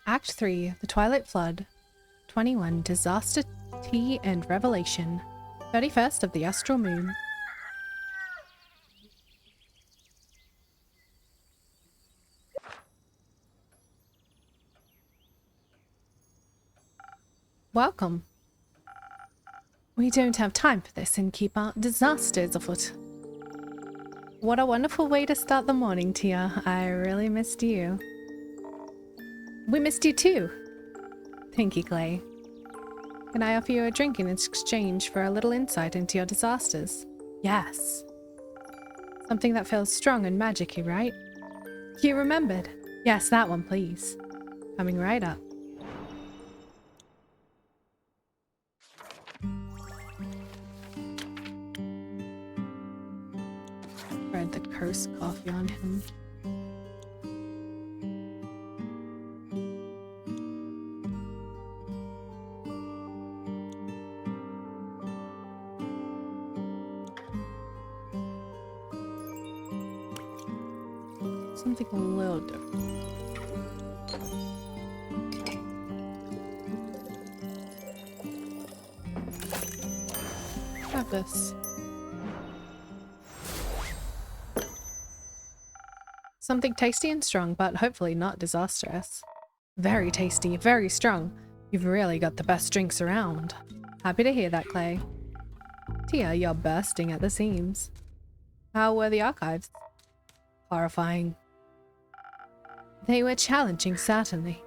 Act 3, The Twilight Flood. 21, Disaster, Tea and Revelation. 31st of the Astral Moon. Welcome. We don't have time for this, innkeeper. Disaster is afoot. What a wonderful way to start the morning, Tia. I really missed you. We missed you too. Thank you, Clay. Can I offer you a drink in exchange for a little insight into your disasters? Yes. Something that feels strong and magic-y, right? You remembered? Yes, that one, please. Coming right up. Spread the cursed coffee on him. Something a little different. Have this. Something tasty and strong, but hopefully not disastrous. Very tasty, very strong. You've really got the best drinks around. Happy to hear that, Clay. Tia, you're bursting at the seams. How were the archives? Horrifying. They were challenging, certainly.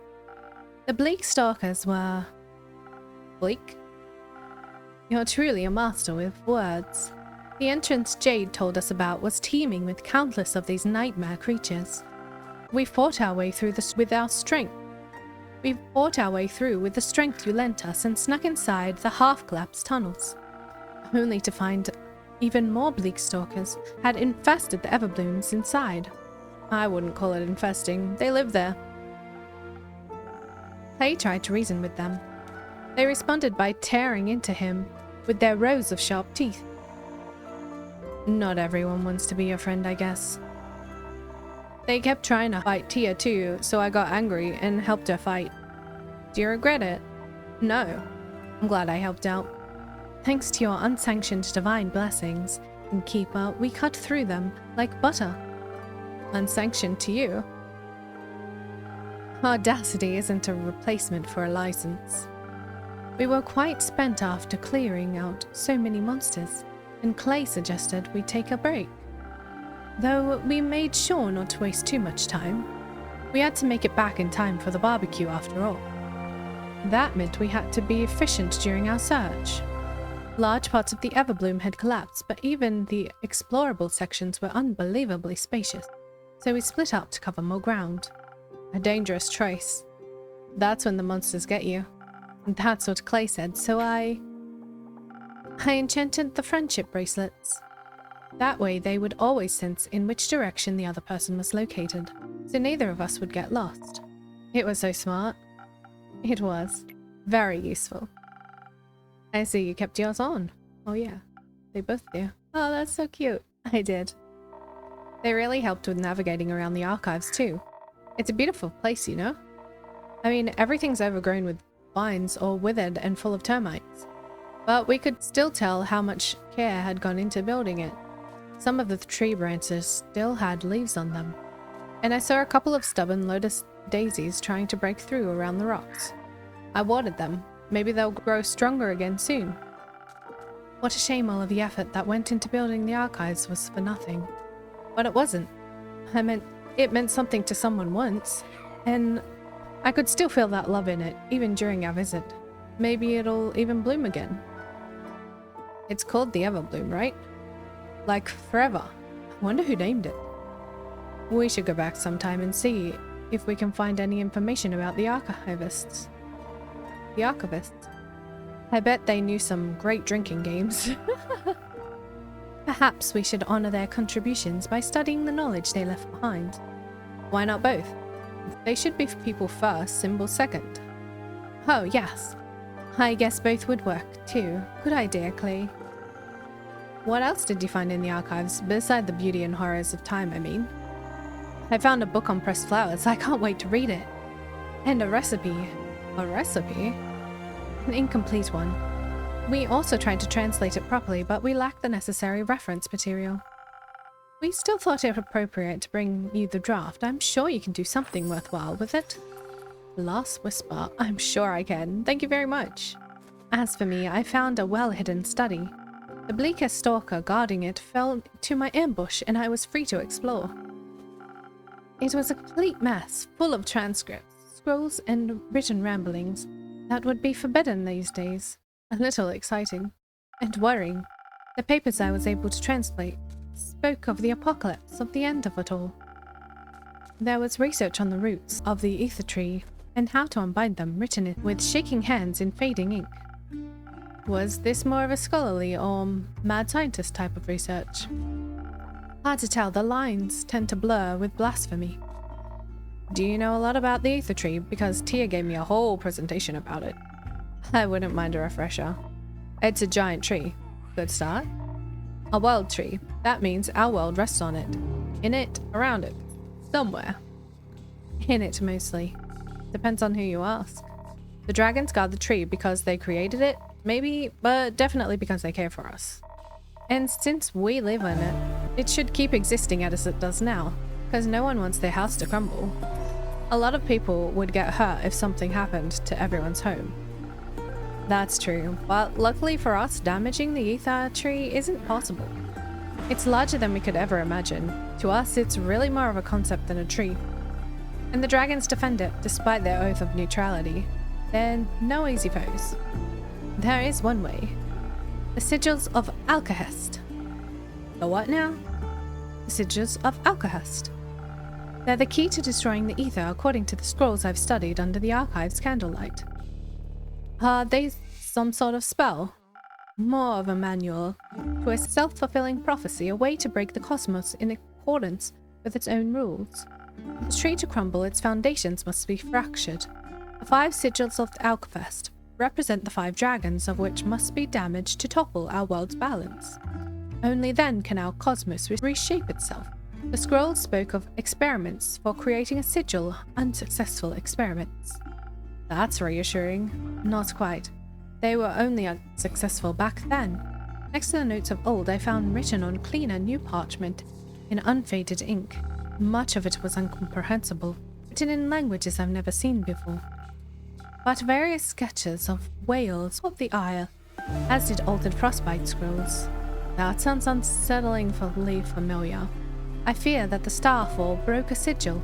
The bleak stalkers were... bleak? You're truly a master with words. The entrance Jade told us about was teeming with countless of these nightmare creatures. We fought our way through this with our strength. We fought our way through with the strength you lent us and snuck inside the half-collapsed tunnels, only to find even more bleak stalkers had infested the Everblooms inside. I wouldn't call it infesting. They live there. Clay tried to reason with them. They responded by tearing into him with their rows of sharp teeth. Not everyone wants to be your friend, I guess. They kept trying to fight Tia too, so I got angry and helped her fight. Do you regret it? No. I'm glad I helped out. Thanks to your unsanctioned divine blessings, innkeeper, we cut through them like butter. Unsanctioned to you? Audacity isn't a replacement for a license. We were quite spent after clearing out so many monsters, and Clay suggested we take a break. Though we made sure not to waste too much time. We had to make it back in time for the barbecue after all. That meant we had to be efficient during our search. Large parts of the Everbloom had collapsed, but even the explorable sections were unbelievably spacious. So we split up to cover more ground. A dangerous choice. That's when the monsters get you. That's what Clay said, so I enchanted the friendship bracelets. That way they would always sense in which direction the other person was located, so neither of us would get lost. It was so smart. It was. Very useful. I see you kept yours on. Oh yeah, they both do. Oh, that's so cute. I did. They really helped with navigating around the archives too. It's a beautiful place, you know? I mean, everything's overgrown with vines or withered and full of termites. But we could still tell how much care had gone into building it. Some of the tree branches still had leaves on them. And I saw a couple of stubborn lotus daisies trying to break through around the rocks. I watered them. Maybe they'll grow stronger again soon. What a shame all of the effort that went into building the archives was for nothing. But it wasn't. It meant something to someone once, and I could still feel that love in it, even during our visit. Maybe it'll even bloom again. It's called the Everbloom, right? Like forever. I wonder who named it. We should go back sometime and see if we can find any information about the archivists. The archivists? I bet they knew some great drinking games. Perhaps we should honor their contributions by studying the knowledge they left behind. Why not both? They should be people first, symbols second. Oh, yes. I guess both would work, too. Good idea, Clay. What else did you find in the archives, beside the beauty and horrors of time, I mean? I found a book on pressed flowers. I can't wait to read it. And a recipe. A recipe? An incomplete one. We also tried to translate it properly, but we lacked the necessary reference material. We still thought it appropriate to bring you the draft. I'm sure you can do something worthwhile with it. Last whisper. I'm sure I can. Thank you very much. As for me, I found a well-hidden study. The bleakest stalker guarding it fell to my ambush, and I was free to explore. It was a complete mess, full of transcripts, scrolls, and written ramblings that would be forbidden these days. A little exciting. And worrying. The papers I was able to translate spoke of the apocalypse, of the end of it all. There was research on the roots of the ether tree and how to unbind them, written in with shaking hands in fading ink. Was this more of a scholarly or mad scientist type of research? Hard to tell, the lines tend to blur with blasphemy. Do you know a lot about the ether tree? Because Tia gave me a whole presentation about it. I wouldn't mind a refresher. It's a giant tree. Good start. A world tree. That means our world rests on it. In it, around it. Somewhere. In it, mostly. Depends on who you ask. The dragons guard the tree because they created it, maybe, but definitely because they care for us. And since we live in it, it should keep existing as it does now, because no one wants their house to crumble. A lot of people would get hurt if something happened to everyone's home. That's true, but luckily for us, damaging the ether tree isn't possible. It's larger than we could ever imagine. To us, it's really more of a concept than a tree. And the dragons defend it, despite their oath of neutrality. They're no easy foes. There is one way. The sigils of Alcahest. The what now? The sigils of Alcahest. They're the key to destroying the ether according to the scrolls I've studied under the archive's candlelight. Are they some sort of spell? More of a manual to a self-fulfilling prophecy, a way to break the cosmos in accordance with its own rules. For the tree to crumble, its foundations must be fractured. The 5 sigils of Alcahest represent the 5 dragons, of which must be damaged to topple our world's balance. Only then can our cosmos reshape itself. The scrolls spoke of experiments for creating a sigil, unsuccessful experiments. That's reassuring. Not quite. They were only unsuccessful back then. Next to the notes of old, I found written on cleaner new parchment in unfaded ink. Much of it was incomprehensible, written in languages I've never seen before. But various sketches of whales of the Isle, as did altered frostbite scrolls. That sounds unsettlingly familiar. I fear that the starfall broke a sigil.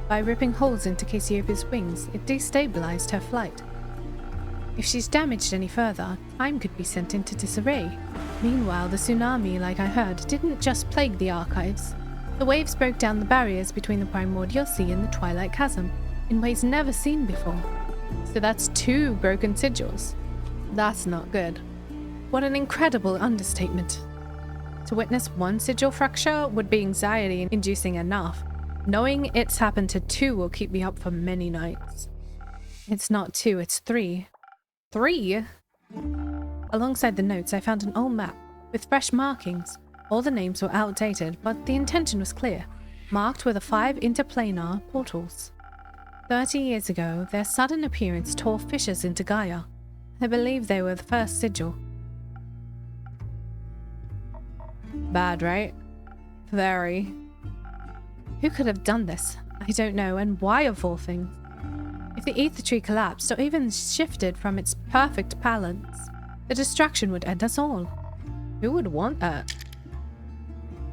By ripping holes into Cassiopeia's wings, it destabilized her flight. If she's damaged any further, time could be sent into disarray. Meanwhile, the tsunami, like I heard, didn't just plague the archives. The waves broke down the barriers between the primordial sea and the twilight chasm, in ways never seen before. So that's 2 broken sigils. That's not good. What an incredible understatement. To witness 1 sigil fracture would be anxiety-inducing enough. Knowing it's happened to 2 will keep me up for many nights. It's not 2, it's 3. 3? Alongside the notes, I found an old map with fresh markings. All the names were outdated, but the intention was clear, marked with the 5 interplanar portals. 30 years ago, their sudden appearance tore fissures into Gaia. I believe they were the first sigil. Bad, right? Very. Who could have done this? I don't know, and why of all things? If the ether tree collapsed or even shifted from its perfect balance, the destruction would end us all. Who would want that?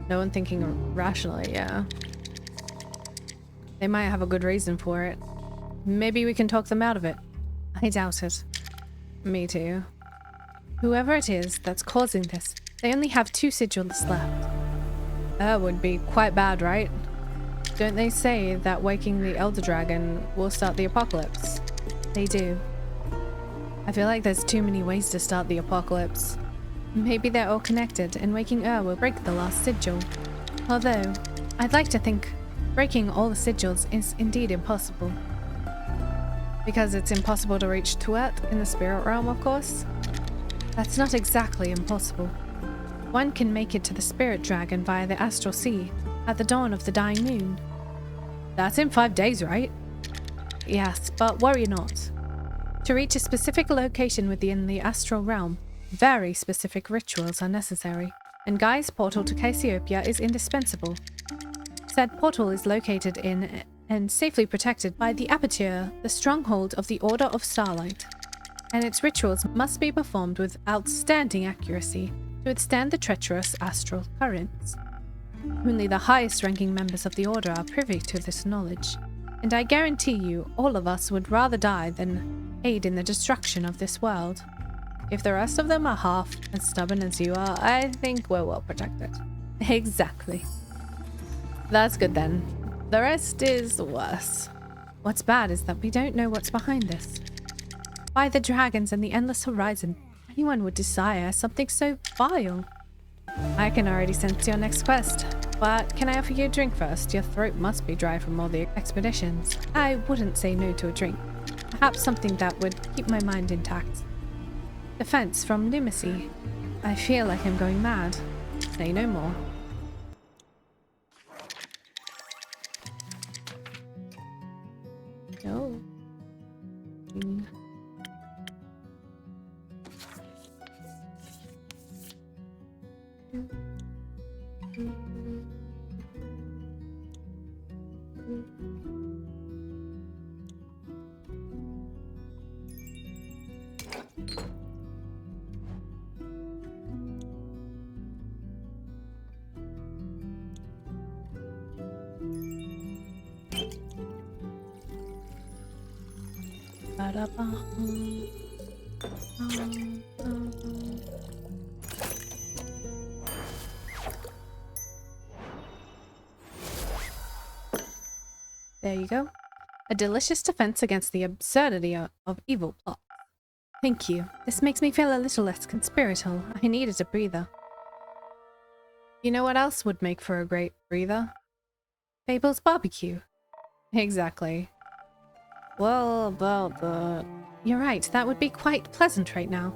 No one thinking rationally, yeah. They might have a good reason for it. Maybe we can talk them out of it. I doubt it. Me too. Whoever it is that's causing this, they only have 2 sigils left. That would be quite bad, right? Don't they say that waking the Elder Dragon will start the apocalypse? They do. I feel like there's too many ways to start the apocalypse. Maybe they're all connected, and waking will break the last sigil. Although, I'd like to think breaking all the sigils is indeed impossible. Because it's impossible to reach Tuat in the spirit realm, of course. That's not exactly impossible. One can make it to the spirit dragon via the astral sea at the dawn of the dying moon. That's in 5 days, right? Yes, but worry not. To reach a specific location within the astral realm, very specific rituals are necessary, and Guy's portal to Cassiopeia is indispensable. Said portal is located in and safely protected by the Aperture, the stronghold of the Order of Starlight, and its rituals must be performed with outstanding accuracy to withstand the treacherous astral currents. Only the highest-ranking members of the Order are privy to this knowledge, and I guarantee you all of us would rather die than aid in the destruction of this world. If the rest of them are half as stubborn as you are, I think we're well protected. Exactly. That's good then. The rest is worse. What's bad is that we don't know what's behind this. By the dragons and the endless horizon, anyone would desire something so vile. I can already sense your next quest, but can I offer you a drink first? Your throat must be dry from all the expeditions. I wouldn't say no to a drink. Perhaps something that would keep my mind intact. Defense from Lumacy. I feel like I'm going mad. Say no more. No. There you go. A delicious defense against the absurdity of evil plots. Thank you. This makes me feel a little less conspiratorial. I needed a breather. You know what else would make for a great breather? Fable's barbecue. Exactly. Well, about that... You're right, that would be quite pleasant right now.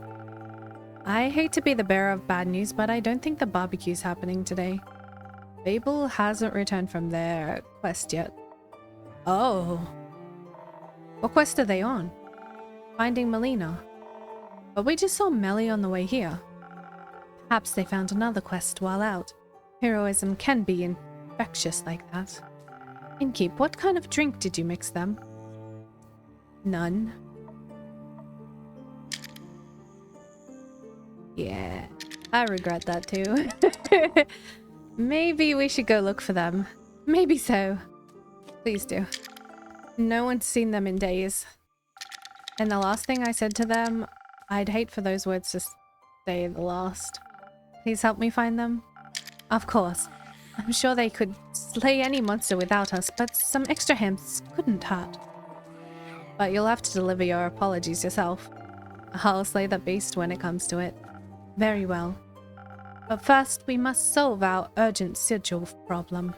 I hate to be the bearer of bad news, but I don't think the barbecue's happening today. Fable hasn't returned from their quest yet. Oh. What quest are they on? Finding Melina. But we just saw Melly on the way here. Perhaps they found another quest while out. Heroism can be infectious like that. Innkeep, what kind of drink did you mix them? None. Yeah, I regret that too. Maybe we should go look for them. Maybe so. Please do. No one's seen them in days. And the last thing I said to them, I'd hate for those words to stay the last. Please help me find them. Of course. I'm sure they could slay any monster without us, but some extra hands couldn't hurt. But you'll have to deliver your apologies yourself. I'll slay the beast when it comes to it. Very well. But first, we must solve our urgent sigil problem.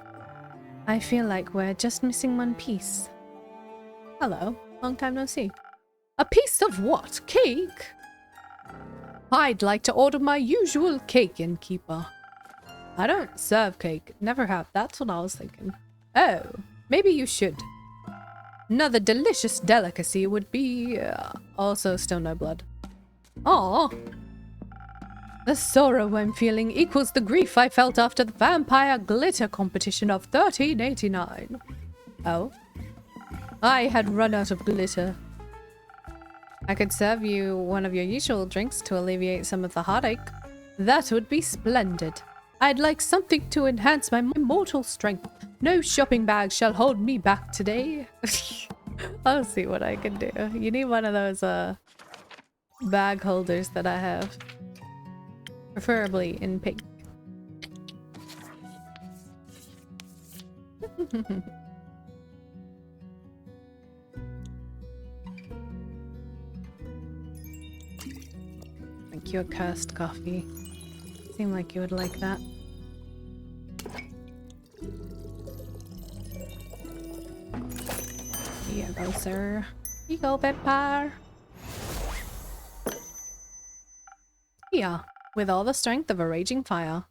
I feel like we're just missing one piece. Hello. Long time no see. A piece of what? Cake? I'd like to order my usual cake, innkeeper. I don't serve cake. Never have. That's what I was thinking. Oh, maybe you should. Another delicious delicacy would be... also still no blood. Aw. The sorrow I'm feeling equals the grief I felt after the vampire glitter competition of 1389. Oh? I had run out of glitter. I could serve you one of your usual drinks to alleviate some of the heartache. That would be splendid. I'd like something to enhance my mortal strength. No shopping bag shall hold me back today. I'll see what I can do. You need one of those bag holders that I have. Preferably in pink. Thank you, a cursed coffee. Seemed like you would like that. Here you go, sir. Here you go, vampire. Yeah, with all the strength of a raging fire.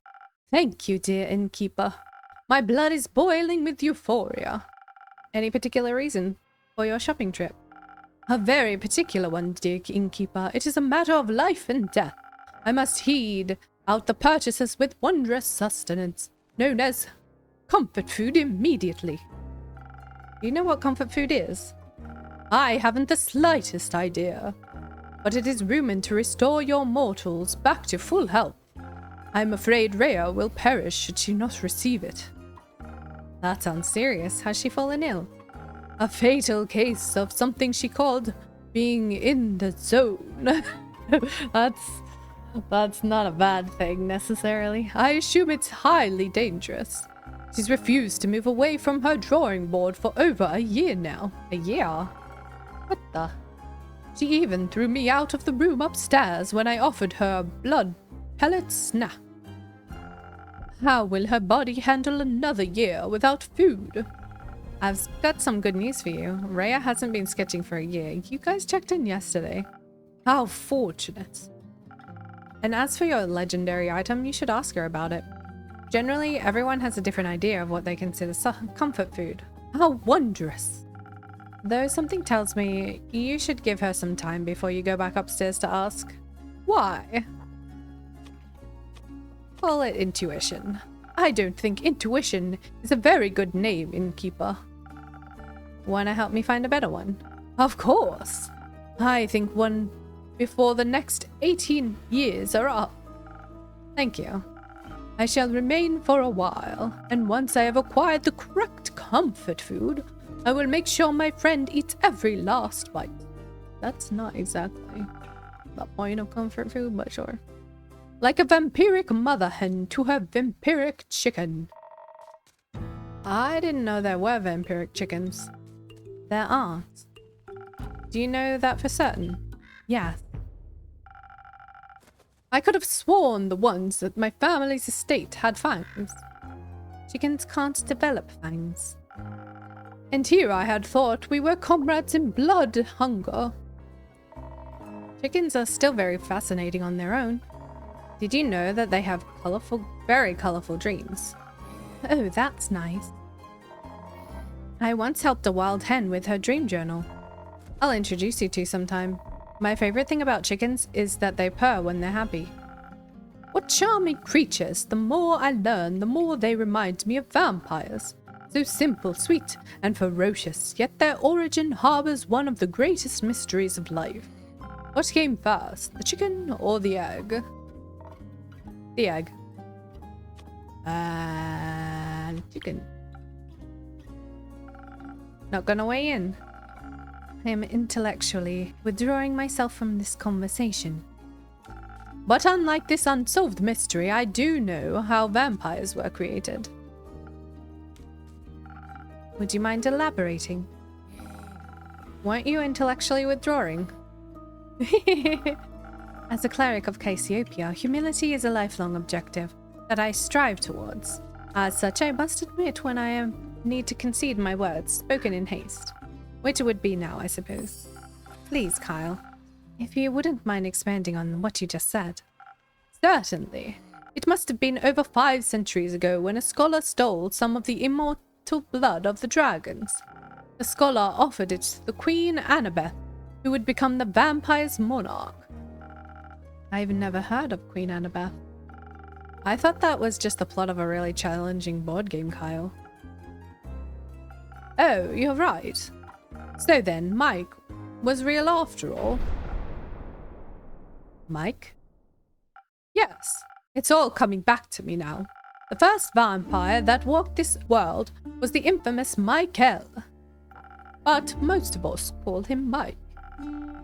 Thank you, dear innkeeper. My blood is boiling with euphoria. Any particular reason? for your shopping trip. A very particular one, dear innkeeper. It is a matter of life and death. I must heed out the purchases with wondrous sustenance, known as comfort food, immediately. Do you know what comfort food is? I haven't the slightest idea, but it is rumored to restore your mortals back to full health. I'm afraid Rhea will perish should she not receive it. That sounds serious. Has she fallen ill? A fatal case of something she called being in the zone. That's not a bad thing, necessarily. I assume it's highly dangerous. She's refused to move away from her drawing board for over a year now. A year? What the? She even threw me out of the room upstairs when I offered her a blood pellet snack. How will her body handle another year without food? I've got some good news for you. Rhea hasn't been sketching for a year. You guys checked in yesterday. How fortunate. And as for your legendary item, you should ask her about it. Generally, everyone has a different idea of what they consider comfort food. How wondrous! Though something tells me you should give her some time before you go back upstairs to ask. Why? Call it intuition. I don't think intuition is a very good name, innkeeper. Wanna help me find a better one? Of course! I think one before the next 18 years are up. Thank you. I shall remain for a while, and once I have acquired the correct comfort food, I will make sure my friend eats every last bite. That's not exactly the point of comfort food, but sure. Like a vampiric mother hen to her vampiric chicken. I didn't know there were vampiric chickens. There aren't. Do you know that for certain? Yes. I could have sworn the ones at my family's estate had fangs. Chickens can't develop fangs. And here I had thought we were comrades in blood hunger. Chickens are still very fascinating on their own. Did you know that they have very colorful dreams? Oh, that's nice. I once helped a wild hen with her dream journal. I'll introduce you to sometime. My favorite thing about chickens is that they purr when they're happy. What charming creatures! The more I learn, the more they remind me of vampires. So simple, sweet, and ferocious, yet their origin harbors one of the greatest mysteries of life. What came first, the chicken or the egg? The egg. Chicken. Not gonna weigh in. I am intellectually withdrawing myself from this conversation. But unlike this unsolved mystery, I do know how vampires were created. Would you mind elaborating? Weren't you intellectually withdrawing? As a cleric of Cassiopeia, humility is a lifelong objective that I strive towards. As such, I must admit when I need to concede my words, spoken in haste. Which it would be now, I suppose. Please, Kyle, if you wouldn't mind expanding on what you just said. Certainly. It must have been over 5 centuries ago when a scholar stole some of the immortal blood of the dragons. The scholar offered it to the Queen Annabeth, who would become the vampire's monarch. I've never heard of Queen Annabeth. I thought that was just the plot of a really challenging board game, Kyle. Oh, you're right. So then, Mike was real after all. Mike? Yes, it's all coming back to me now. The first vampire that walked this world was the infamous Michael. But most of us called him Mike.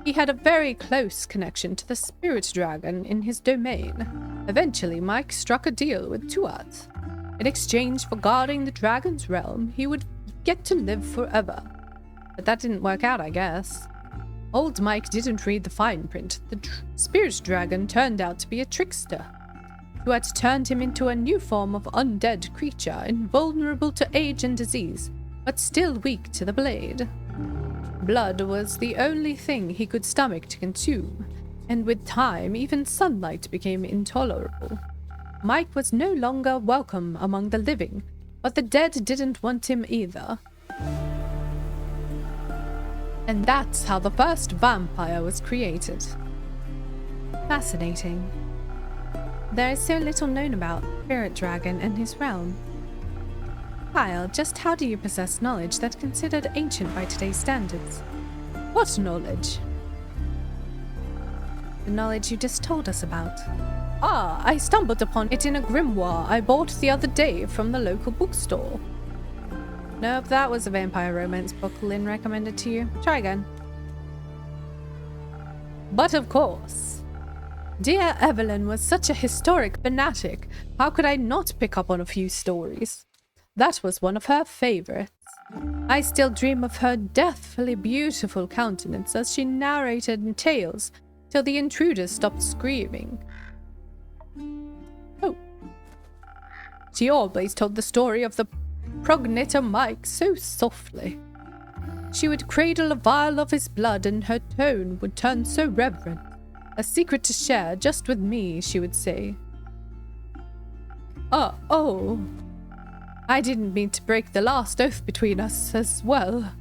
He had a very close connection to the spirit dragon in his domain. Eventually, Mike struck a deal with Tuat. In exchange for guarding the dragon's realm, he would get to live forever. But that didn't work out, I guess. Old Mike didn't read the fine print. The spirit dragon turned out to be a trickster, who had turned him into a new form of undead creature, invulnerable to age and disease, but still weak to the blade. Blood was the only thing he could stomach to consume, and with time, even sunlight became intolerable. Mike was no longer welcome among the living, but the dead didn't want him either. And that's how the first vampire was created. Fascinating. There is so little known about Spirit Dragon and his realm. Kyle, just how do you possess knowledge that's considered ancient by today's standards? What knowledge? The knowledge you just told us about. Ah, I stumbled upon it in a grimoire I bought the other day from the local bookstore. Nope, that was a vampire romance book Lynn recommended to you. Try again. But of course. Dear Evelyn was such a historic fanatic. How could I not pick up on a few stories? That was one of her favorites. I still dream of her deathfully beautiful countenance as she narrated tales till the intruders stopped screaming. Oh. She always told the story of the progenitor Mike so softly. She would cradle a vial of his blood and her tone would turn so reverent. A secret to share just with me, she would say. Oh. I didn't mean to break the last oath between us as well.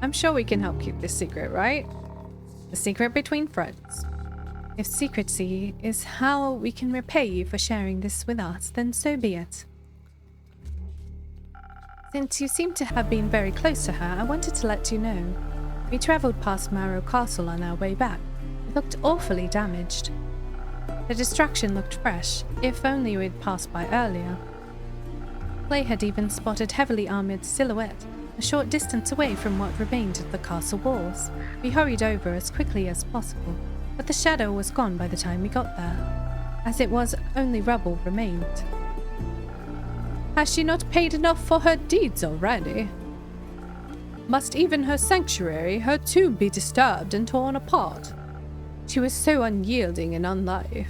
I'm sure we can help keep this secret, right? The secret between friends. If secrecy is how we can repay you for sharing this with us, then so be it. Since you seem to have been very close to her, I wanted to let you know. We travelled past Marrow Castle on our way back. It looked awfully damaged. The distraction looked fresh, if only we'd passed by earlier. Clay had even spotted heavily armoured silhouette a short distance away from what remained of the castle walls. We hurried over as quickly as possible, but the shadow was gone by the time we got there. As it was, only rubble remained. Has she not paid enough for her deeds already? Must even her sanctuary, her tomb, be disturbed and torn apart? She was so unyielding and unlife.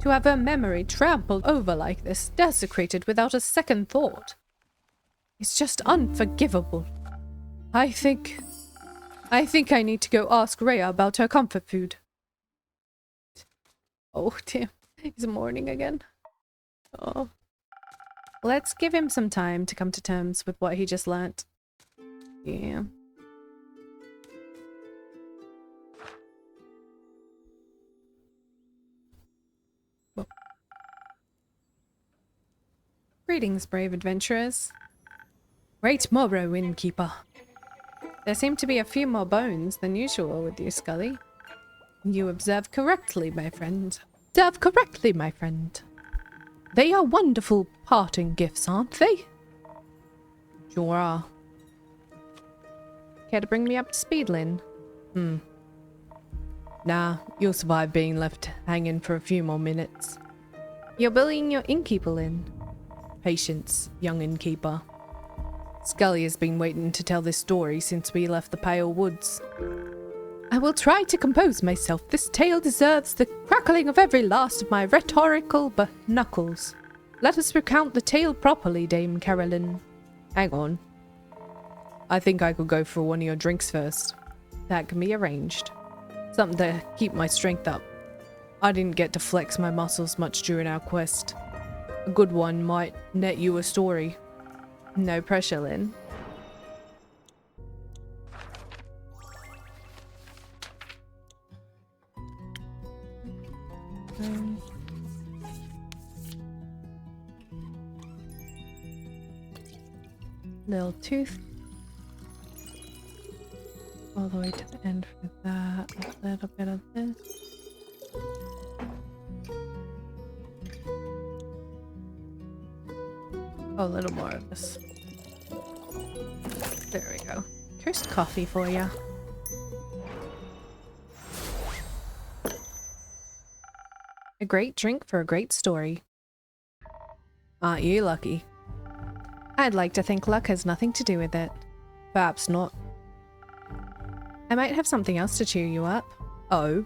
To have her memory trampled over like this, desecrated without a second thought. It's just unforgivable. I think I need to go ask Rhea about her comfort food. Oh, damn. He's mourning again. Oh. Let's give him some time to come to terms with what he just learnt. Yeah. Whoa. Greetings, brave adventurers. Great morrow, innkeeper. There seem to be a few more bones than usual with you, Scully. You observe correctly, my friend. Observe correctly, my friend. They are wonderful parting gifts, aren't they? Sure are. Care to bring me up to speed, Lynn? Nah, you'll survive being left hanging for a few more minutes. You're bullying your innkeeper, Lynn. Patience, young innkeeper. Scully has been waiting to tell this story since we left the Pale Woods. I will try to compose myself. This tale deserves the crackling of every last of my rhetorical knuckles. Let us recount the tale properly, Dame Carolyn. Hang on. I think I could go for one of your drinks first. That can be arranged. Something to keep my strength up. I didn't get to flex my muscles much during our quest. A good one might net you a story. No pressure, Lynn. Little tooth. All the way to the end for that. A little bit of this. Oh, a little more of this. There we go. Toast coffee for ya. A great drink for a great story. Aren't you lucky? I'd like to think luck has nothing to do with it. Perhaps not. I might have something else to cheer you up. Oh.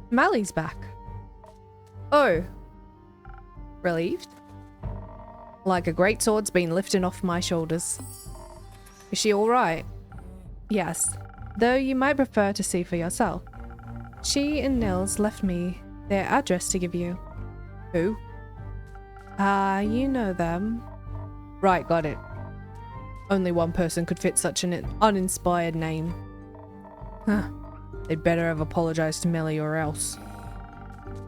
Mally's back. Oh. Relieved? Like a great sword's been lifted off my shoulders. Is she alright? Yes, though you might prefer to see for yourself. She and Nils left me their address to give you. Who? You know them. Right, got it. Only one person could fit such an uninspired name. Huh. They'd better have apologized to Melly or else.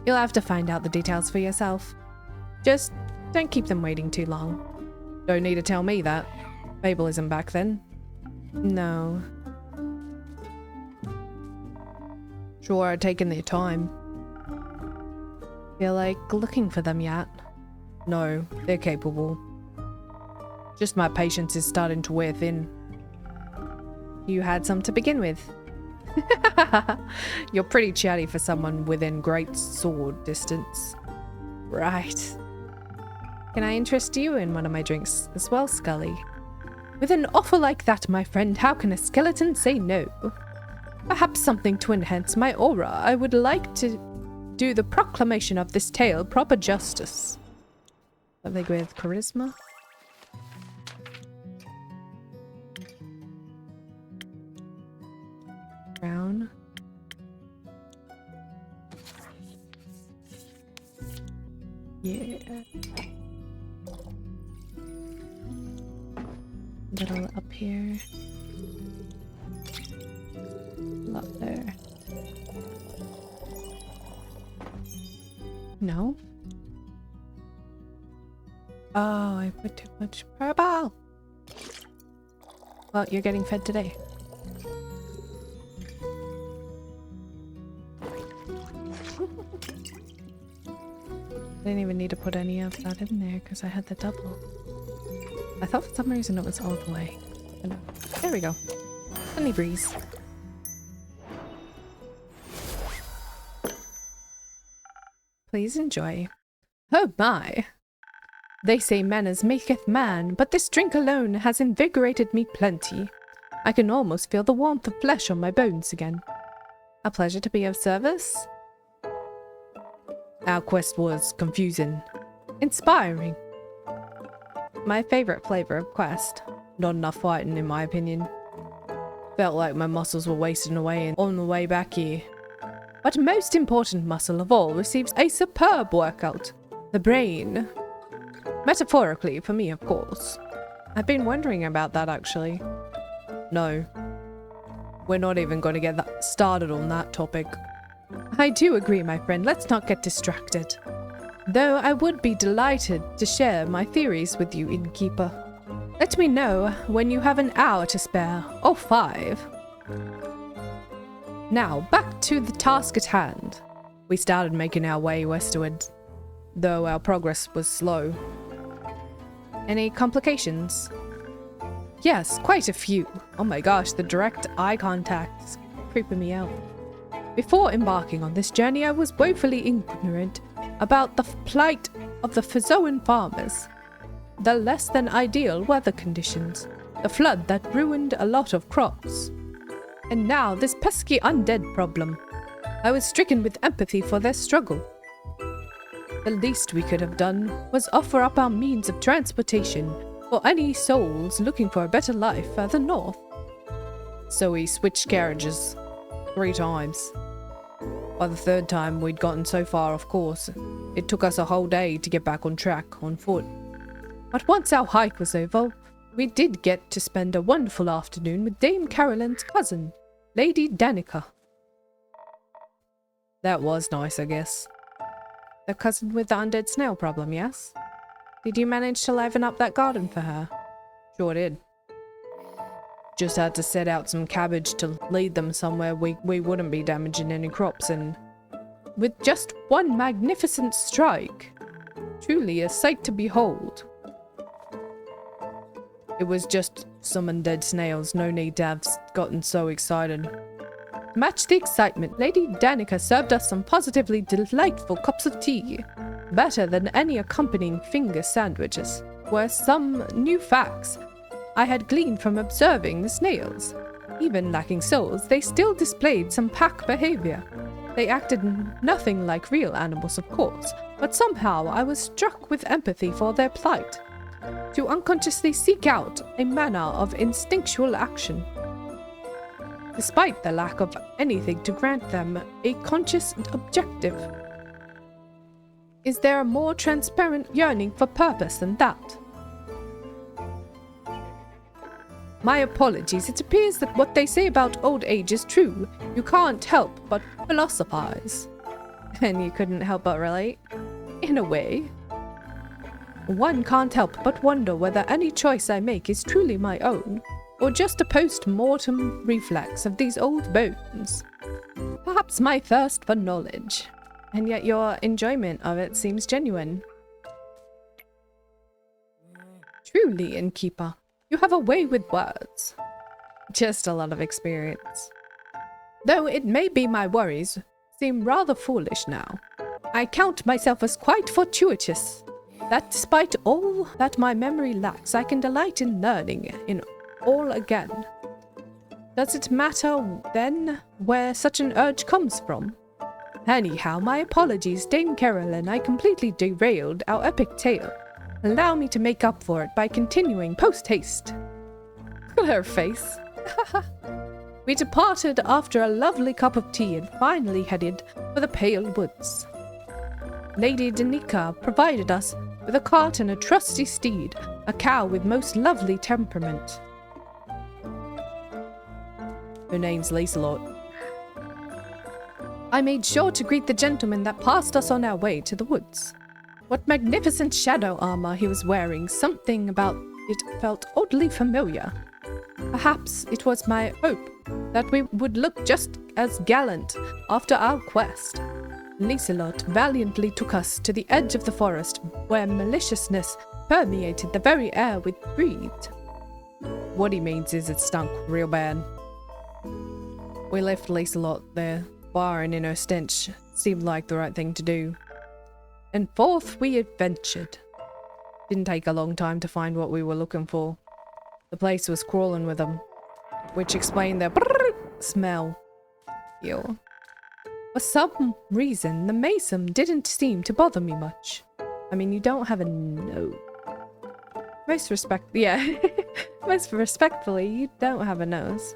You'll have to find out the details for yourself. Just don't keep them waiting too long. Don't need to tell me that. Fable isn't back then. No. Sure, I've taken their time. Feel like looking for them yet? No, they're capable. Just my patience is starting to wear thin. You had some to begin with. You're pretty chatty for someone within great sword distance. Right. Can I interest you in one of my drinks as well, Scully? With an offer like that, my friend, how can a skeleton say no? Perhaps something to enhance my aura. I would like to do the proclamation of this tale proper justice. Something with charisma? Brown. Yeah. Little up here. Up there. No? Oh, I put too much purple. Well, you're getting fed today. I didn't even need to put any of that in there because I had the double. I thought for some reason it was all the way. But no. There we go. Sunny breeze. Please enjoy. Oh my! They say manners maketh man, but this drink alone has invigorated me plenty. I can almost feel the warmth of flesh on my bones again. A pleasure to be of service. Our quest was confusing. Inspiring. My favorite flavor of quest. Not enough fighting, in my opinion. Felt like my muscles were wasting away on the way back here. But most important muscle of all receives a superb workout. The brain. Metaphorically, for me, of course. I've been wondering about that, actually. No. We're not even going to get started on that topic. I do agree, my friend. Let's not get distracted. Though I would be delighted to share my theories with you, innkeeper. Let me know when you have an hour to spare, or 5. Now, back to the task at hand. We started making our way westward, though our progress was slow. Any complications? Yes, quite a few. Oh my gosh, the direct eye contact is creeping me out. Before embarking on this journey, I was woefully ignorant about the plight of the Fizoan farmers. The less than ideal weather conditions, the flood that ruined a lot of crops. And now this pesky undead problem. I was stricken with empathy for their struggle. The least we could have done was offer up our means of transportation for any souls looking for a better life further north. So we switched carriages 3 times. By the 3rd time we'd gotten so far off course, it took us a whole day to get back on track on foot. But once our hike was over, we did get to spend a wonderful afternoon with Dame Caroline's cousin, Lady Danica. That was nice, I guess. The cousin with the undead snail problem, yes? Did you manage to liven up that garden for her? Sure did. Just had to set out some cabbage to lead them somewhere we wouldn't be damaging any crops, and with just one magnificent strike. Truly a sight to behold. It was just some undead snails, no need to have gotten so excited. To match the excitement, Lady Danica served us some positively delightful cups of tea. Better than any accompanying finger sandwiches were some new facts I had gleaned from observing the snails. Even lacking souls, they still displayed some pack behavior. They acted nothing like real animals, of course, but somehow I was struck with empathy for their plight. To unconsciously seek out a manner of instinctual action, despite the lack of anything to grant them a conscious objective. Is there a more transparent yearning for purpose than that? My apologies. It appears that what they say about old age is true. You can't help but philosophize. And you couldn't help but relate? In a way. One can't help but wonder whether any choice I make is truly my own, or just a post-mortem reflex of these old bones. Perhaps my thirst for knowledge. And yet your enjoyment of it seems genuine. Truly, innkeeper, you have a way with words. Just a lot of experience. Though it may be my worries seem rather foolish now. I count myself as quite fortuitous, that despite all that my memory lacks, I can delight in learning in all again. Does it matter, then, where such an urge comes from? Anyhow, my apologies, Dame Carolyn, I completely derailed our epic tale. Allow me to make up for it by continuing post-haste. Look at her face. We departed after a lovely cup of tea and finally headed for the Pale Woods. Lady Danica provided us with a cart and a trusty steed, a cow with most lovely temperament. Her name's Lacelot. I made sure to greet the gentleman that passed us on our way to the woods. What magnificent shadow armor he was wearing, something about it felt oddly familiar. Perhaps it was my hope that we would look just as gallant after our quest. Lacelot valiantly took us to the edge of the forest, where maliciousness permeated the very air we breathed. What he means is it stunk real bad. We left Lacelot there, barring in her stench seemed like the right thing to do. And forth we adventured. Didn't take a long time to find what we were looking for. The place was crawling with them, which explained their smell. Ew. For some reason, the mason didn't seem to bother me much. I mean, you don't have a nose. Most respectfully, you don't have a nose.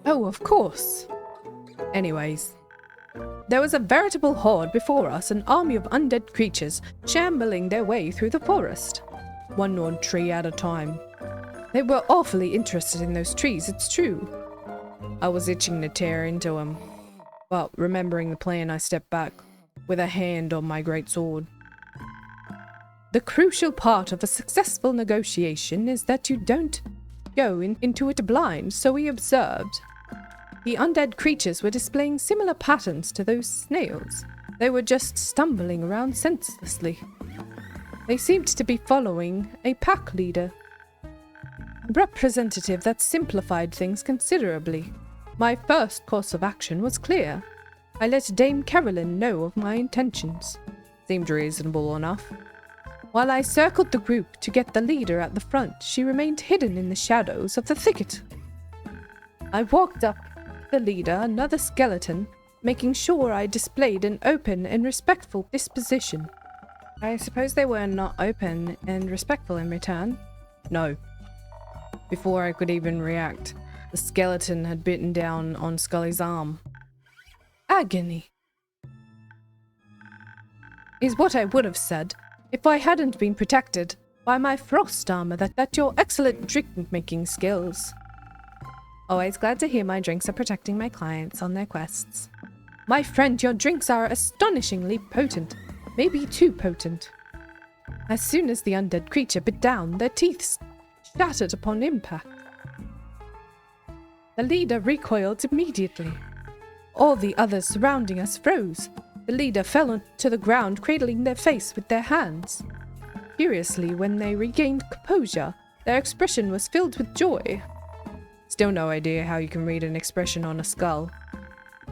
Oh, of course. Anyways, there was a veritable horde before us, an army of undead creatures shambling their way through the forest, one odd tree at a time. They were awfully interested in those trees, it's true. I was itching to tear into them, but remembering the plan, I stepped back, with a hand on my great sword. The crucial part of a successful negotiation is that you don't go into it blind, so we observed. The undead creatures were displaying similar patterns to those snails. They were just stumbling around senselessly. They seemed to be following a pack leader, a representative that simplified things considerably. My first course of action was clear. I let Dame Carolyn know of my intentions. Seemed reasonable enough. While I circled the group to get the leader at the front, she remained hidden in the shadows of the thicket. I walked up the leader, another skeleton, making sure I displayed an open and respectful disposition. I suppose they were not open and respectful in return? No. Before I could even react, the skeleton had bitten down on Scully's arm. Agony is what I would have said if I hadn't been protected by my frost armor that your excellent drink-making skills. Always glad to hear my drinks are protecting my clients on their quests. My friend, your drinks are astonishingly potent, maybe too potent. As soon as the undead creature bit down, their teeth shattered upon impact. The leader recoiled immediately. All the others surrounding us froze. The leader fell onto the ground, cradling their face with their hands. Curiously, when they regained composure, their expression was filled with joy. Still no idea how you can read an expression on a skull.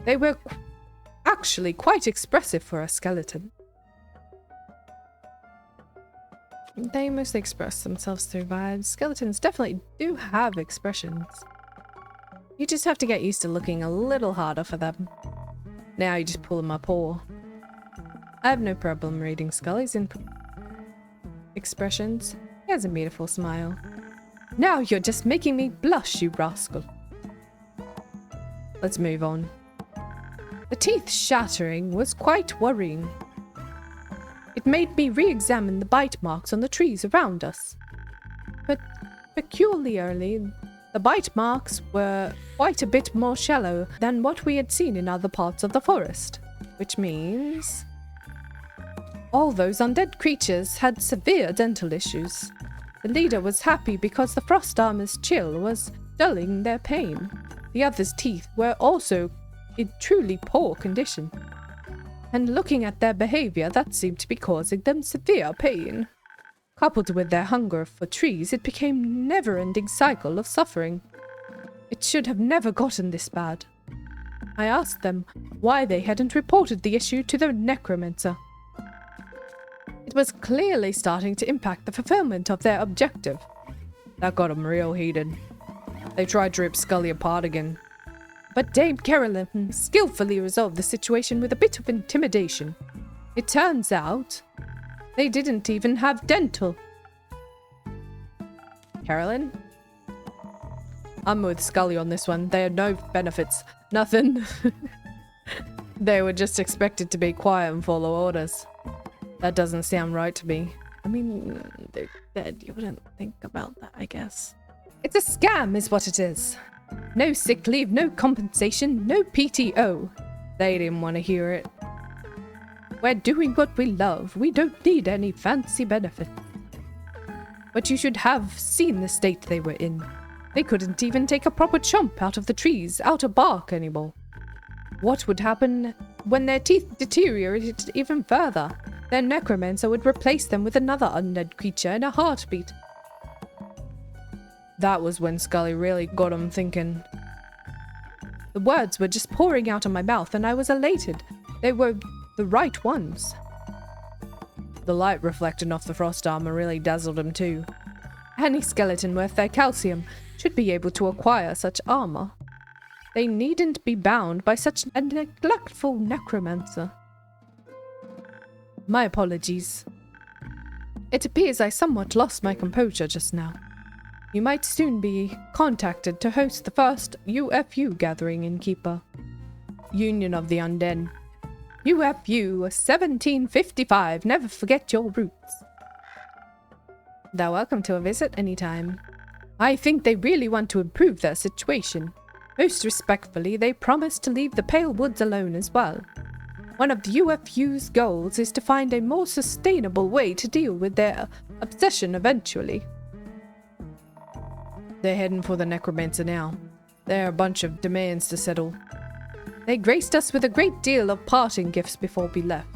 They were actually quite expressive for a skeleton. They mostly express themselves through vibes. Skeletons definitely do have expressions. You just have to get used to looking a little harder for them. Now you just pull them up all. I have no problem reading Scully's expressions. He has a beautiful smile. Now you're just making me blush, you rascal. Let's move on. The teeth shattering was quite worrying. It made me re-examine the bite marks on the trees around us. But peculiarly, the bite marks were quite a bit more shallow than what we had seen in other parts of the forest, which means all those undead creatures had severe dental issues. The leader was happy because the frost armor's chill was dulling their pain. The others' teeth were also in truly poor condition, and looking at their behavior, that seemed to be causing them severe pain. Coupled with their hunger for trees, it became a never-ending cycle of suffering. It should have never gotten this bad. I asked them why they hadn't reported the issue to the necromancer. It was clearly starting to impact the fulfillment of their objective. That got them real heated. They tried to rip Scully apart again. But Dame Carolyn skillfully resolved the situation with a bit of intimidation. It turns out they didn't even have dental. Carolyn? I'm with Scully on this one. They had no benefits. Nothing. They were just expected to be quiet and follow orders. That doesn't sound right to me. I mean, they're dead. You wouldn't think about that, I guess. It's a scam is what it is. No sick leave, no compensation, no PTO. They didn't want to hear it. We're doing what we love. We don't need any fancy benefits. But you should have seen the state they were in. They couldn't even take a proper chomp out of the trees, out of bark anymore. What would happen when their teeth deteriorated even further? Their necromancer would replace them with another undead creature in a heartbeat. That was when Scully really got him thinking. The words were just pouring out of my mouth and I was elated. They were the right ones. The light reflecting off the frost armor really dazzled him too. Any skeleton worth their calcium should be able to acquire such armor. They needn't be bound by such a neglectful necromancer. My apologies. It appears I somewhat lost my composure just now. You might soon be contacted to host the first UFU gathering in Keeper. Union of the Undead. UFU 1755. Never forget your roots. They're welcome to a visit anytime. I think they really want to improve their situation. Most respectfully, they promise to leave the Pale Woods alone as well. One of the UFU's goals is to find a more sustainable way to deal with their obsession eventually. They're heading for the necromancer now. There are a bunch of demands to settle. They graced us with a great deal of parting gifts before we left.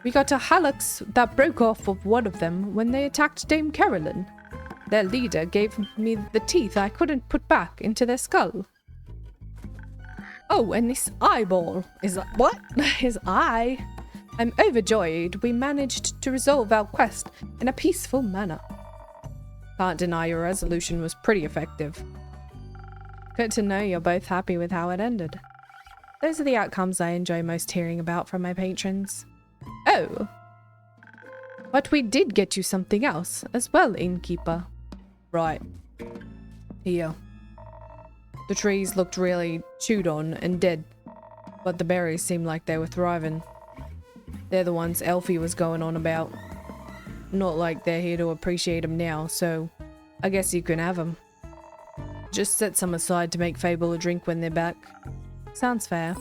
We got a hallux that broke off of one of them when they attacked Dame Carolyn. Their leader gave me the teeth I couldn't put back into their skull. Oh, and this eyeball is what? His eye. I'm overjoyed we managed to resolve our quest in a peaceful manner. Can't deny your resolution was pretty effective. Good to know you're both happy with how it ended. Those are the outcomes I enjoy most hearing about from my patrons. Oh. But we did get you something else as well, innkeeper. Right. Here. The trees looked really chewed on and dead, but the berries seemed like they were thriving. They're the ones Elfie was going on about. Not like they're here to appreciate them now, so I guess you can have them. Just set some aside to make Fable a drink when they're back. Sounds fair.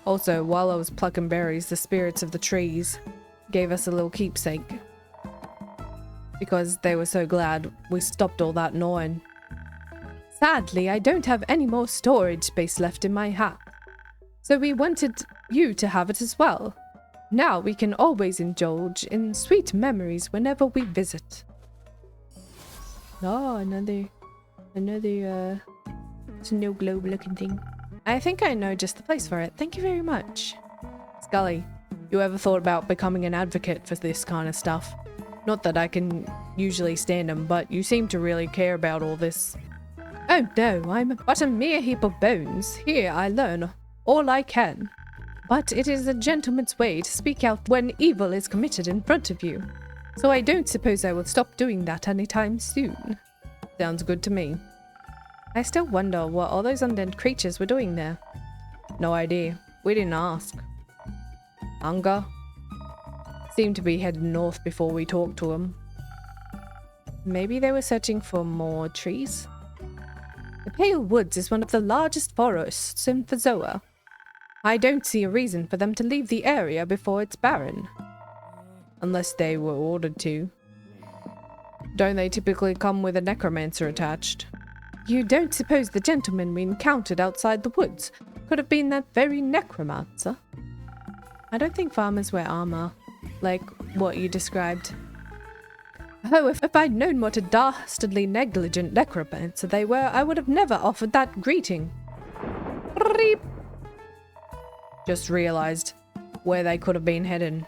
Also, while I was plucking berries, the spirits of the trees gave us a little keepsake. Because they were so glad we stopped all that gnawing. Sadly, I don't have any more storage space left in my hat. So we wanted you to have it as well. Now we can always indulge in sweet memories whenever we visit. Oh, another snow globe looking thing. I think I know just the place for it. Thank you very much. Scully, you ever thought about becoming an advocate for this kind of stuff? Not that I can usually stand them, but you seem to really care about all this. Oh no, I'm but a mere heap of bones. Here I learn all I can. But it is a gentleman's way to speak out when evil is committed in front of you. So I don't suppose I will stop doing that anytime soon. Sounds good to me. I still wonder what all those undead creatures were doing there. No idea. We didn't ask. Hunger? Seemed to be heading north before we talked to them. Maybe they were searching for more trees? The Pale Woods is one of the largest forests in Fazoa. I don't see a reason for them to leave the area before it's barren. Unless they were ordered to. Don't they typically come with a necromancer attached? You don't suppose the gentleman we encountered outside the woods could have been that very necromancer? I don't think farmers wear armor, like what you described. Oh, if I'd known what a dastardly negligent necromancer they were, I would have never offered that greeting. Just realized where they could have been heading.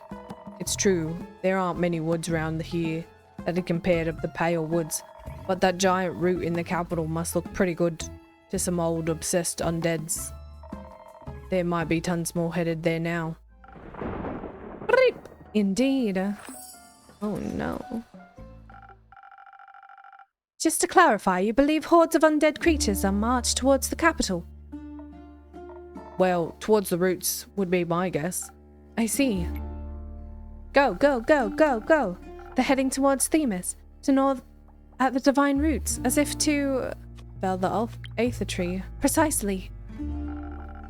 It's true, there aren't many woods around here that are compared to the Pale Woods, but that giant root in the capital must look pretty good to some old obsessed undeads. There might be tons more headed there now. Indeed. Oh no. Just to clarify, you believe hordes of undead creatures are marched towards the capital? Well, towards the roots would be my guess. I see. Go, go, go, go, go. They're heading towards Themis, to north at the divine roots, as if to fell the aether tree. Precisely.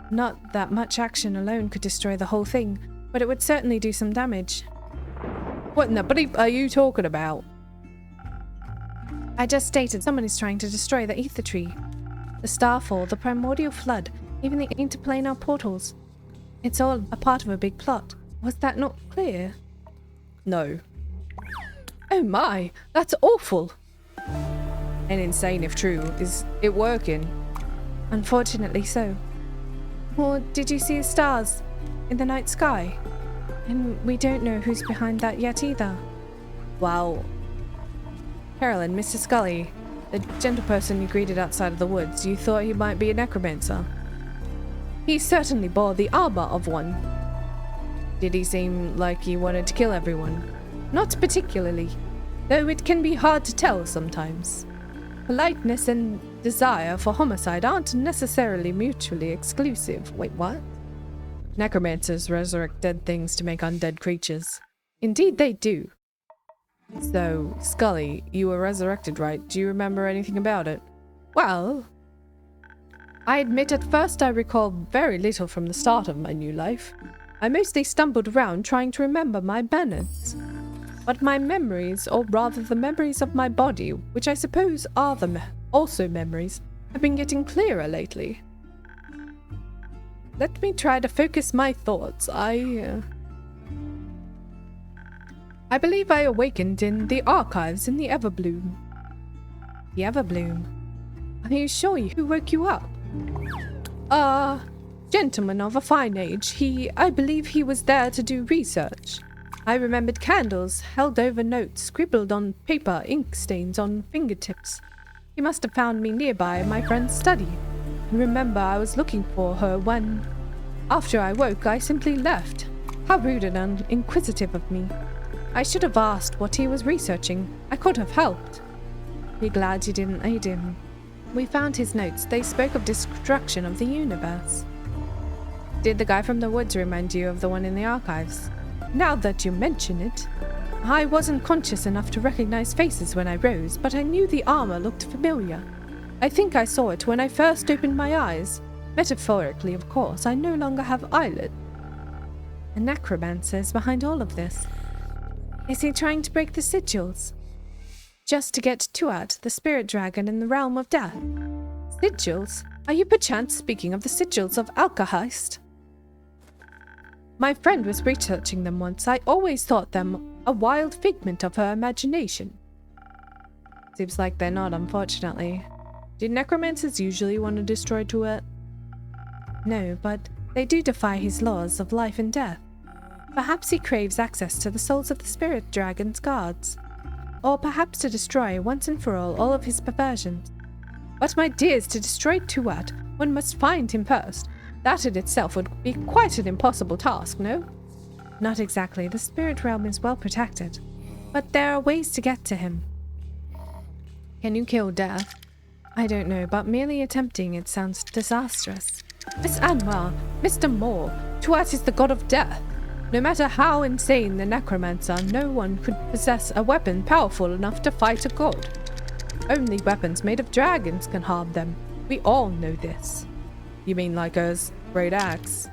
Not that much action alone could destroy the whole thing, but it would certainly do some damage. What in the bleep are you talking about? I just stated someone is trying to destroy the aether tree. The starfall, the primordial flood, even the interplanar portals. It's all a part of a big plot. Was that not clear? No. Oh my, that's awful! And insane if true. Is it working? Unfortunately so. Or did you see stars in the night sky? And we don't know who's behind that yet either. Wow. Carolyn, Mr. Scully, the gentle person you greeted outside of the woods, you thought he might be a necromancer? He certainly bore the armor of one. Did he seem like he wanted to kill everyone? Not particularly, though it can be hard to tell sometimes. Politeness and desire for homicide aren't necessarily mutually exclusive. Wait, what? Necromancers resurrect dead things to make undead creatures. Indeed they do. So, Scully, you were resurrected, right? Do you remember anything about it? Well, I admit at first I recall very little from the start of my new life. I mostly stumbled around trying to remember my manners. But my memories, or rather the memories of my body, which I suppose are also memories, have been getting clearer lately. Let me try to focus my thoughts. I believe I awakened in the archives in the Everbloom. The Everbloom? Are you sure who woke you up? Gentleman of a fine age. I believe he was there to do research. I remembered candles, held over notes, scribbled on paper, ink stains on fingertips. He must have found me nearby in my friend's study. And remember, I was looking for her when, after I woke, I simply left. How rude and inquisitive of me. I should have asked what he was researching. I could have helped. Be glad you didn't aid him. We found his notes. They spoke of destruction of the universe. Did the guy from the woods remind you of the one in the archives? Now that you mention it, I wasn't conscious enough to recognize faces when I rose, but I knew the armor looked familiar. I think I saw it when I first opened my eyes. Metaphorically, of course, I no longer have eyelids. A necromancer is behind all of this. Is he trying to break the sigils? Just to get Tuat, the spirit dragon in the realm of death? Sigils? Are you perchance speaking of the sigils of Alkahest? My friend was researching them once. I always thought them a wild figment of her imagination. Seems like they're not, unfortunately. Do necromancers usually want to destroy Tuat? No, but they do defy his laws of life and death. Perhaps he craves access to the souls of the spirit dragon's guards. Or perhaps to destroy, once and for all of his perversions. But my dears, to destroy Tuat, one must find him first. That in itself would be quite an impossible task, no? Not exactly. The spirit realm is well protected. But there are ways to get to him. Can you kill death? I don't know, but merely attempting it sounds disastrous. Miss Anwar, Mr. Moore, Tuat is the god of death. No matter how insane the necromancer, no one could possess a weapon powerful enough to fight a god. Only weapons made of dragons can harm them. We all know this. You mean like a great axe?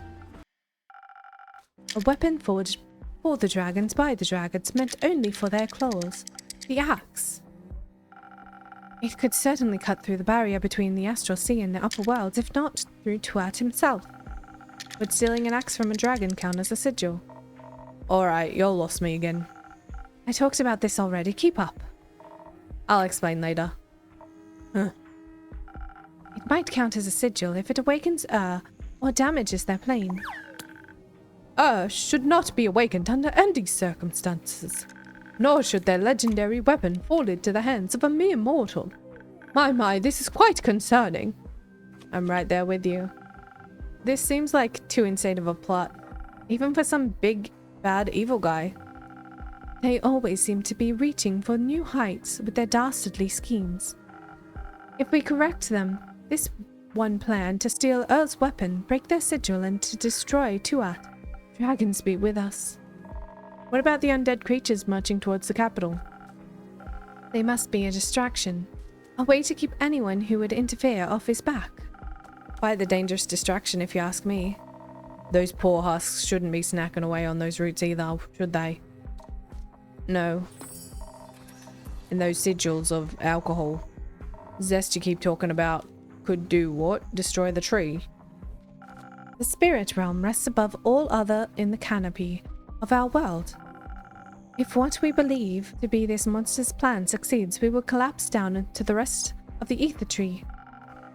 A weapon forged for the dragons by the dragons, meant only for their claws. The axe. It could certainly cut through the barrier between the astral sea and the upper worlds, if not through Tuat himself. Would stealing an axe from a dragon count as a sigil? Alright, you lost me again. I talked about this already, keep up. I'll explain later. Huh. It might count as a sigil if it awakens or damages their plane. Should not be awakened under any circumstances. Nor should their legendary weapon fall into the hands of a mere mortal. My, this is quite concerning. I'm right there with you. This seems like too insane of a plot, even for some big, bad, evil guy. They always seem to be reaching for new heights with their dastardly schemes. If we correct them, this one plan to steal Earl's weapon, break their sigil, and to destroy Tuat, dragons be with us. What about the undead creatures marching towards the capital? They must be a distraction. A way to keep anyone who would interfere off his back. Quite the dangerous distraction, if you ask me. Those poor husks shouldn't be snacking away on those roots either, should they? No. And those sigils of alcohol. Zest you keep talking about could do what? Destroy the tree? The spirit realm rests above all other in the canopy of our world. If what we believe to be this monster's plan succeeds, we will collapse down into the rest of the ether tree.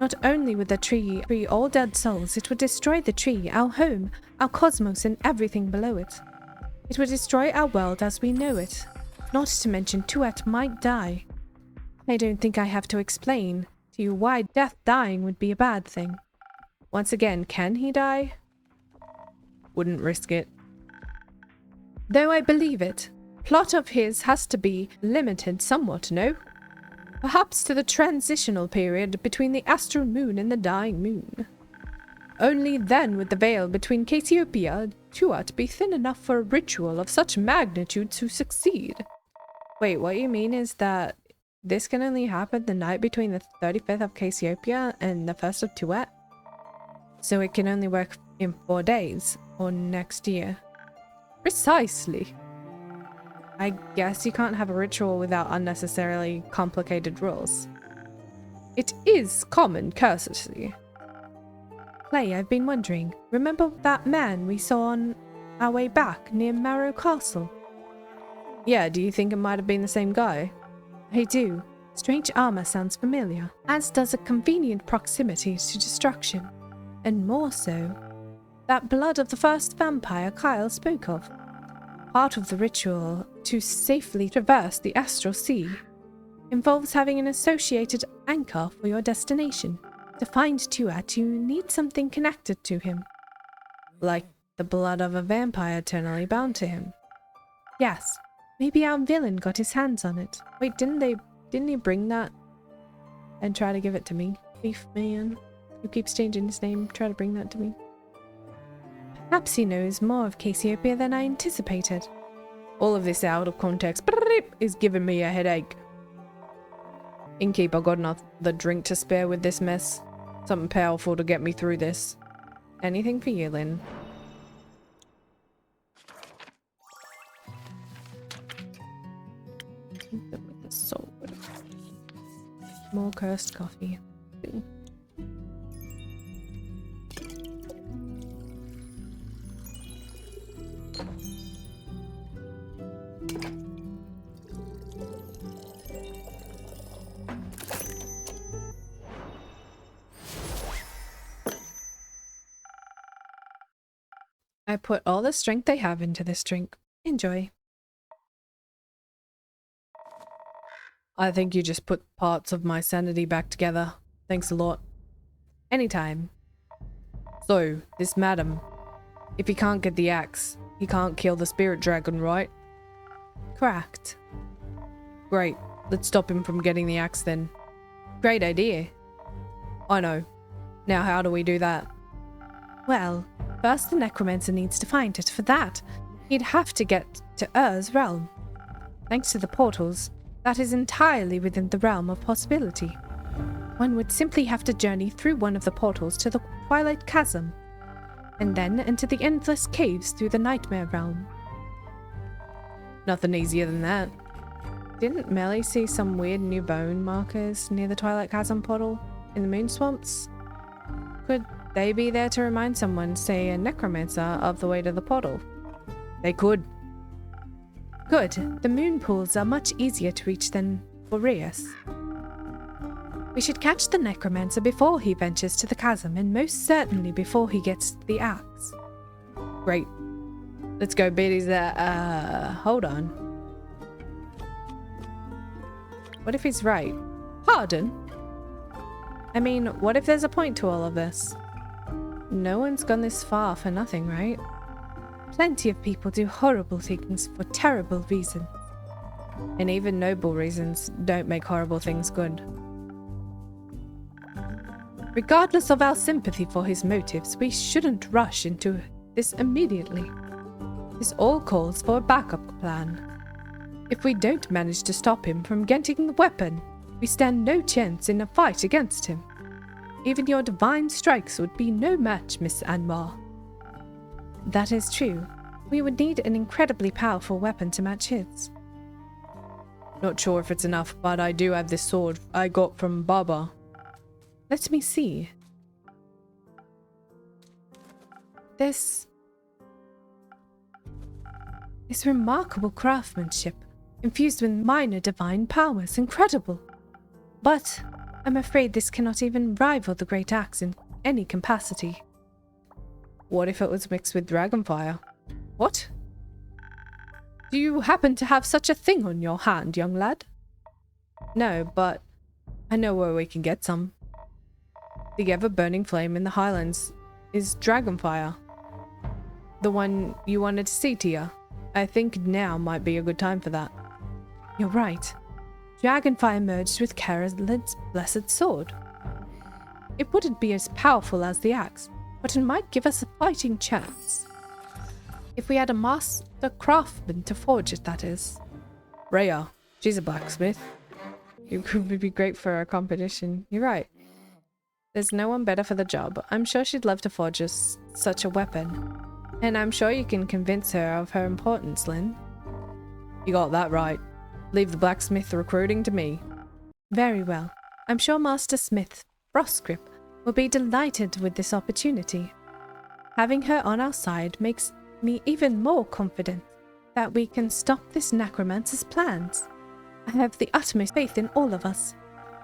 Not only would the tree free all dead souls, it would destroy the tree, our home, our cosmos, and everything below it. It would destroy our world as we know it. Not to mention Tuat might die. I don't think I have to explain to you why dying would be a bad thing. Once again, can he die? Wouldn't risk it. Though I believe it, plot of his has to be limited somewhat, no? Perhaps to the transitional period between the astral moon and the dying moon. Only then would the veil between Cassiopeia and Tuat be thin enough for a ritual of such magnitude to succeed. Wait, what you mean is that this can only happen the night between the 35th of Cassiopeia and the 1st of Tuat? So it can only work in 4 days, or next year. Precisely. I guess you can't have a ritual without unnecessarily complicated rules. It is common courtesy. Clay, I've been wondering, remember that man we saw on our way back near Marrow Castle? Yeah, do you think it might have been the same guy? I do. Strange armor sounds familiar, as does a convenient proximity to destruction. And more so, that blood of the first vampire Kyle spoke of. Part of the ritual to safely traverse the astral sea involves having an associated anchor for your destination. To find Tuat, you need something connected to him. Like the blood of a vampire eternally bound to him. Yes, maybe our villain got his hands on it. Wait, didn't he bring that and try to give it to me? Thief man who keeps changing his name, try to bring that to me. Perhaps he knows more of Cassiopeia than I anticipated. All of this out of context is giving me a headache. Innkeeper, got another drink to spare with this mess. Something powerful to get me through this. Anything for you, Lynn. With the sword. More cursed coffee. I put all the strength I have into this drink. Enjoy. I think you just put parts of my sanity back together. Thanks a lot. Anytime. So, this madam, if he can't get the axe, he can't kill the spirit dragon, right? Correct. Great. Let's stop him from getting the axe then. Great idea. I know. Now how do we do that? Well, first the necromancer needs to find it. For that, He'd have to get to Ur's realm. Thanks to the portals, that is entirely within the realm of possibility. One would simply have to journey through one of the portals to the Twilight Chasm, and then into the endless caves through the Nightmare Realm. Nothing easier than that. Didn't Melly see some weird new bone markers near the Twilight Chasm portal in the Moon Swamps? Could they be there to remind someone, say a necromancer, of the way to the portal? They could. Good. The moon pools are much easier to reach than Boreas. We should catch the necromancer before he ventures to the chasm, and most certainly before he gets the axe. Great. Let's go beat his hold on. What if he's right? Pardon? I mean, what if there's a point to all of this? No one's gone this far for nothing, right? Plenty of people do horrible things for terrible reasons. And even noble reasons don't make horrible things good. Regardless of our sympathy for his motives, we shouldn't rush into this immediately. This all calls for a backup plan. If we don't manage to stop him from getting the weapon, we stand no chance in a fight against him. Even your divine strikes would be no match, Miss Anwar. That is true. We would need an incredibly powerful weapon to match his. Not sure if it's enough, but I do have this sword I got from Baba. Let me see. This remarkable craftsmanship, infused with minor divine powers, incredible. But I'm afraid this cannot even rival the Great Axe in any capacity. What if it was mixed with dragonfire? What? Do you happen to have such a thing on your hand, young lad? No, but I know where we can get some. The ever-burning flame in the Highlands is dragonfire. The one you wanted to see, Tia. I think now might be a good time for that. You're right. Dragonfire merged with Carolyn's blessed sword. It wouldn't be as powerful as the axe, but it might give us a fighting chance. If we had a master craftsman to forge it, that is. Rhea, she's a blacksmith. It could be great for our competition. You're right. There's no one better for the job. I'm sure she'd love to forge us such a weapon. And I'm sure you can convince her of her importance, Lynn. You got that right. Leave the blacksmith recruiting to me. Very well. I'm sure Master Smith Frostgrip will be delighted with this opportunity. Having her on our side makes me even more confident that we can stop this necromancer's plans. I have the utmost faith in all of us,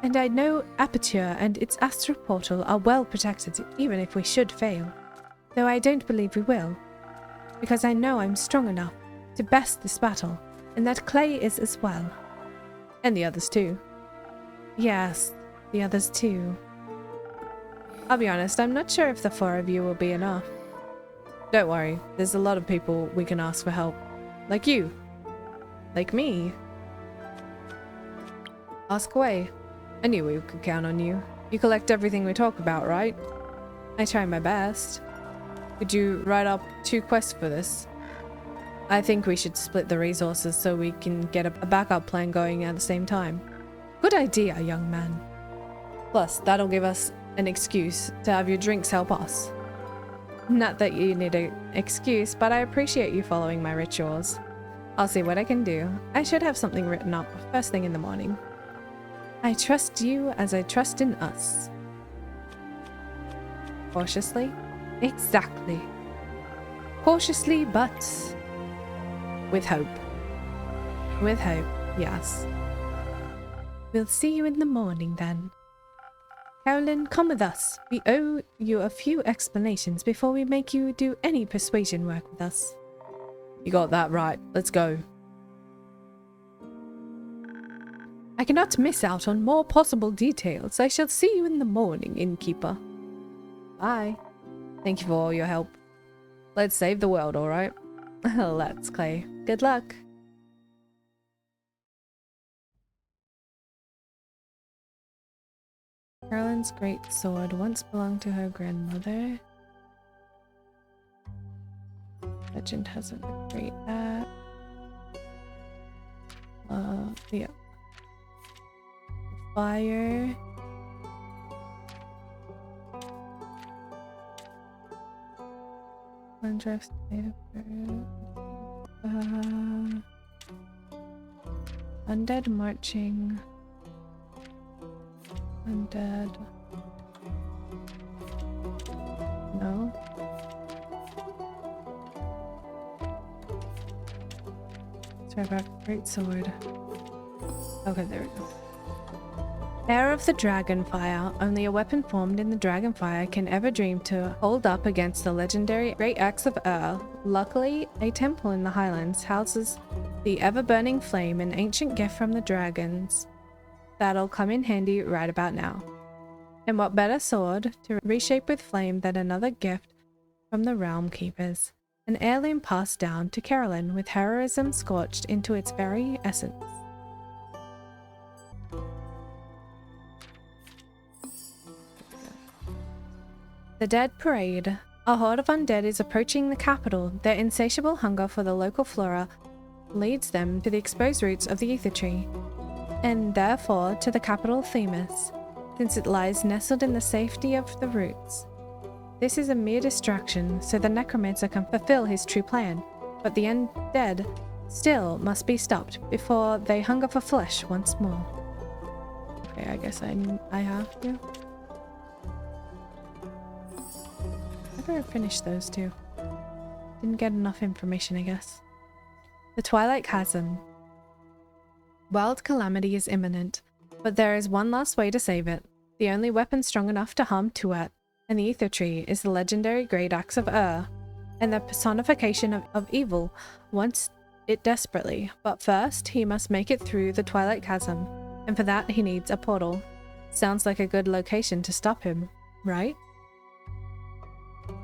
and I know Aperture and its astral portal are well protected even if we should fail, though I don't believe we will, because I know I'm strong enough to best this battle, and that Clay is as well. And the others too. Yes, the others too. I'll be honest, I'm not sure if the 4 of you will be enough. Don't worry, there's a lot of people we can ask for help. Like you. Like me. Ask away. I knew we could count on you. You collect everything we talk about, right? I try my best. Could you write up 2 quests for this? I think we should split the resources so we can get a backup plan going at the same time. Good idea, young man. Plus, that'll give us an excuse to have your drinks help us. Not that you need an excuse, but I appreciate you following my rituals. I'll see what I can do. I should have something written up first thing in the morning. I trust you as I trust in us. Cautiously? Exactly. Cautiously, but with hope. With hope, yes. We'll see you in the morning then. Carolyn, come with us. We owe you a few explanations before we make you do any persuasion work with us. You got that right. Let's go. I cannot miss out on more possible details. I shall see you in the morning, innkeeper. Bye. Thank you for all your help. Let's save the world, alright? Let's, Clay. Good luck. Carolyn's great sword once belonged to her grandmother. Legend has a great axe. Yeah. Fire. One drives undead marching. Undead. No. Great sword. Okay, there we go. Heir of the Dragonfire. Only a weapon formed in the Dragonfire can ever dream to hold up against the legendary Great Axe of Luckily, a temple in the Highlands houses the ever-burning flame, an ancient gift from the dragons. That'll come in handy right about now. And what better sword to reshape with flame than another gift from the Realm Keepers? An heirloom passed down to Carolyn with heroism scorched into its very essence. The Dead Parade. A horde of undead is approaching the capital. Their insatiable hunger for the local flora leads them to the exposed roots of the Ether Tree, and therefore to the capital Themis, since it lies nestled in the safety of the roots. This is a mere distraction, so the necromancer can fulfill his true plan, but the undead still must be stopped before they hunger for flesh once more. Okay, I guess I have to. I better finish those two. Didn't get enough information, I guess. The Twilight Chasm. Wild calamity is imminent, but there is one last way to save it. The only weapon strong enough to harm Tuat and the Ether Tree is the legendary Great Axe of and the personification of evil wants it desperately. But first, he must make it through the Twilight Chasm, and for that he needs a portal. Sounds like a good location to stop him, right?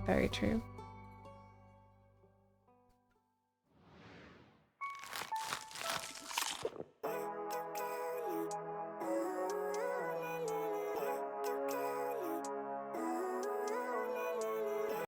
Very true.